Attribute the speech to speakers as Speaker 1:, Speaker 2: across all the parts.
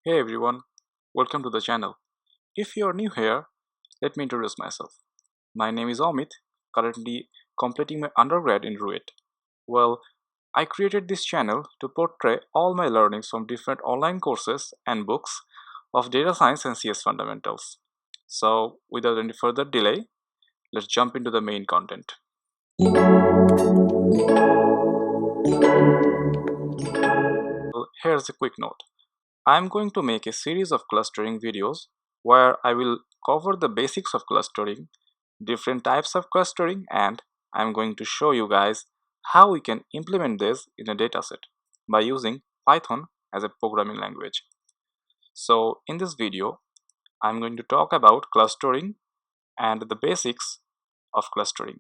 Speaker 1: Hey everyone, welcome to the channel. If you are new here, let me introduce myself. My name is Amit, currently completing my undergrad in RUET. Well, I created this channel to portray all my learnings from different online courses and books of data science and CS fundamentals. So, without any further delay, let's jump into the main content. Well, here's a quick note. I'm going to make a series of clustering videos where I will cover the basics of clustering, different types of clustering, and I'm going to show you guys how we can implement this in a dataset by using Python as a programming language. So in this video, I'm going to talk about clustering and the basics of clustering.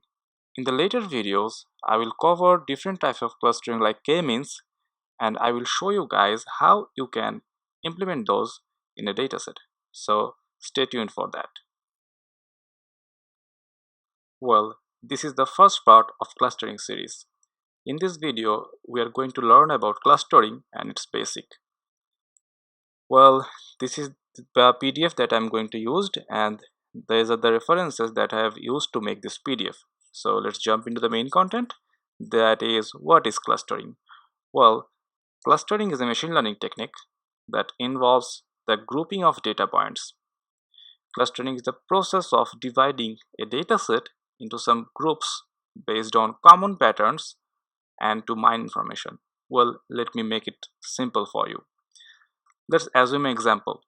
Speaker 1: In the later videos, I will cover different types of clustering like k-means, and I will show you guys how you can implement those in a dataset. So stay tuned for that. Well, this is the first part of clustering series. In this video, we are going to learn about clustering and its basic. Well, this is the PDF that I'm going to use, and these are the references that I have used to make this PDF. So let's jump into the main content. That is, what is clustering? Well, clustering is a machine learning technique that involves the grouping of data points. Clustering is the process of dividing a dataset into some groups based on common patterns and to mine information. Well, let me make it simple for you. Let's assume an example.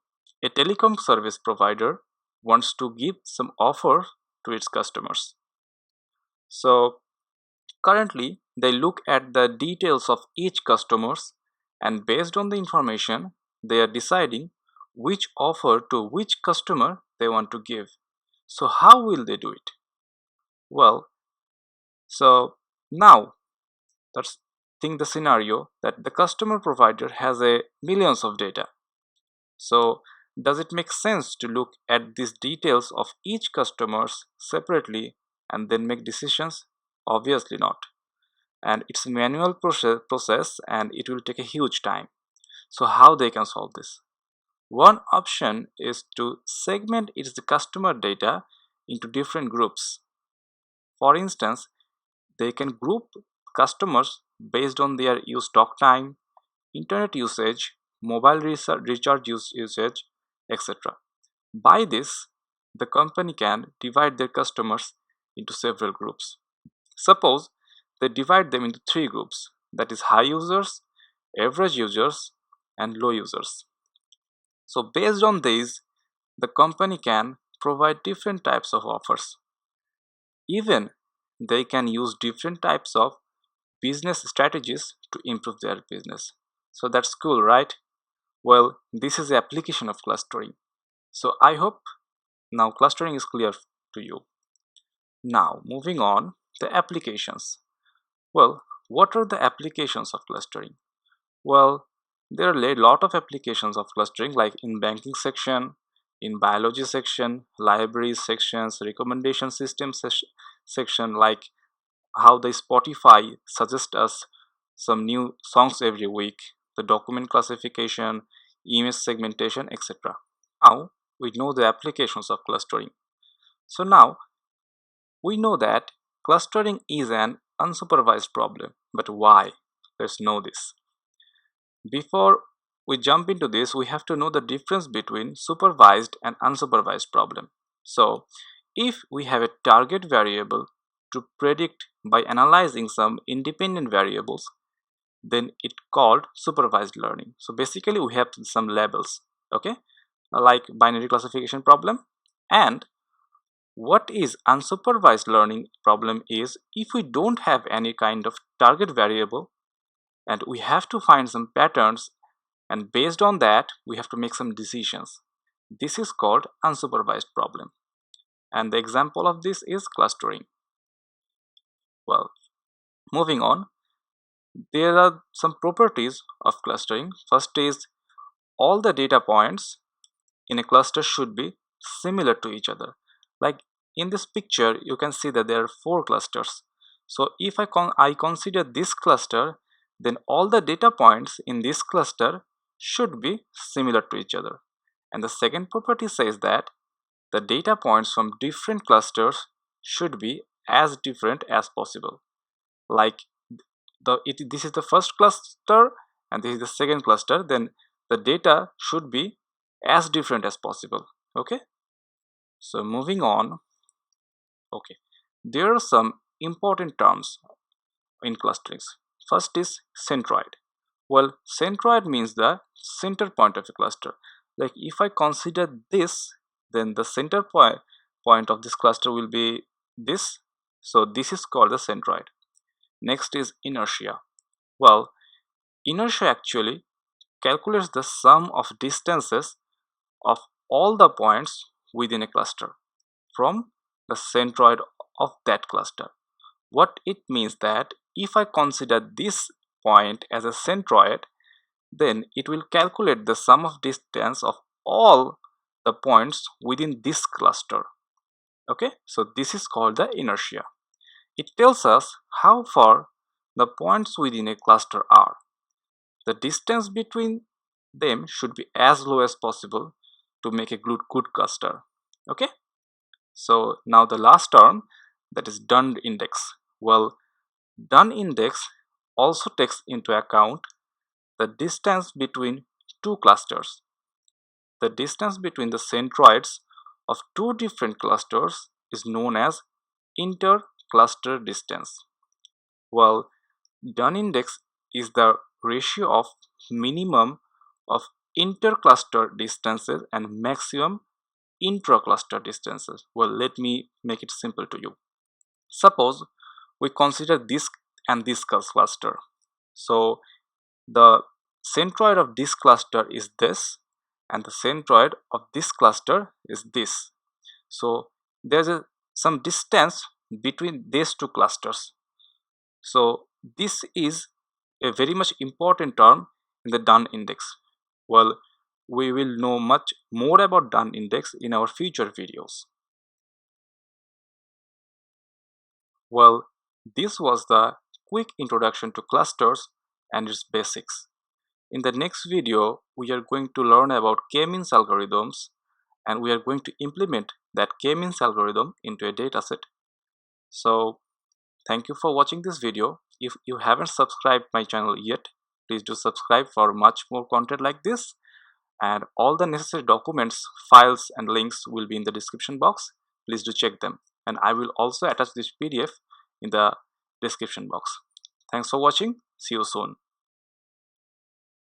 Speaker 1: A telecom service provider wants to give some offer to its customers. So currently, they look at the details of each customers, and based on the information, they are deciding which offer to which customer they want to give. So how will they do it? Well, so now let's think the scenario that the customer provider has a millions of data. So does it make sense to look at these details of each customers separately and then make decisions? Obviously not. And it's a manual process and it will take a huge time. So how they can solve this? One option is to segment its customer data into different groups. For instance, they can group customers based on their use talk time, internet usage, mobile recharge usage, etc. By this, the company can divide their customers into several groups. Suppose they divide them into three groups, that is high users, average users, and low users. So based on these, the company can provide different types of offers. Even they can use different types of business strategies to improve their business. So that's cool, right? Well, this is the application of clustering. So I hope now clustering is clear to you. Now moving on, the applications. Well, what are the applications of clustering? Well, there are a lot of applications of clustering like in banking section, in biology section, libraries sections, recommendation system section like how the Spotify suggests us some new songs every week, the document classification, image segmentation, etc. Now we know the applications of clustering. So now we know that clustering is an unsupervised problem. But why? Let's know this. Before we jump into this, we have to know the difference between supervised and unsupervised problem. So if we have a target variable to predict by analyzing some independent variables, then it called supervised learning. So basically we have some labels, okay, like binary classification problem. And what is unsupervised learning problem is if we don't have any kind of target variable and we have to find some patterns, and based on that we have to make some decisions. This is called unsupervised problem, and the example of this is clustering. Well, moving on, there are some properties of clustering. First is all the data points in a cluster should be similar to each other. Like in this picture you can see that there are four clusters. So if I consider this cluster, then all the data points in this cluster should be similar to each other. And the second property says that the data points from different clusters should be as different as possible. Like this is the first cluster and this is the second cluster, then the data should be as different as possible. Okay, so moving on. Okay, there are some important terms in clusterings. First is centroid. Well, centroid means the center point of a cluster. Like if I consider this, then the center point of this cluster will be this. So this is called the centroid. Next is inertia. Well, inertia actually calculates the sum of distances of all the points within a cluster from the centroid of that cluster. What it means that if I consider this point as a centroid, then it will calculate the sum of distance of all the points within this cluster. Okay, so this is called the inertia. It tells us how far the points within a cluster are. The distance between them should be as low as possible to make a good cluster. Okay, so now the last term, that is Dun index. Well, Dun index also takes into account the distance between two clusters. The distance between the centroids of two different clusters is known as inter-cluster distance. Well, Dun index is the ratio of minimum of inter-cluster distances and maximum intra-cluster distances. Well, let me make it simple to you. Suppose we consider this and this cluster. So the centroid of this cluster is this and the centroid of this cluster is this. So there's some distance between these two clusters. So this is a very much important term in the Dun index. Well, we will know much more about Dun index in our future videos. Well, this was the quick introduction to clusters and its basics. In the next video, we are going to learn about k-means algorithms and we are going to implement that k-means algorithm into a dataset. So, thank you for watching this video. If you haven't subscribed my channel yet, please do subscribe for much more content like this. And all the necessary documents, files and links will be in the description box. Please do check them. And I will also attach this PDF in the description box. Thanks for watching. See you soon.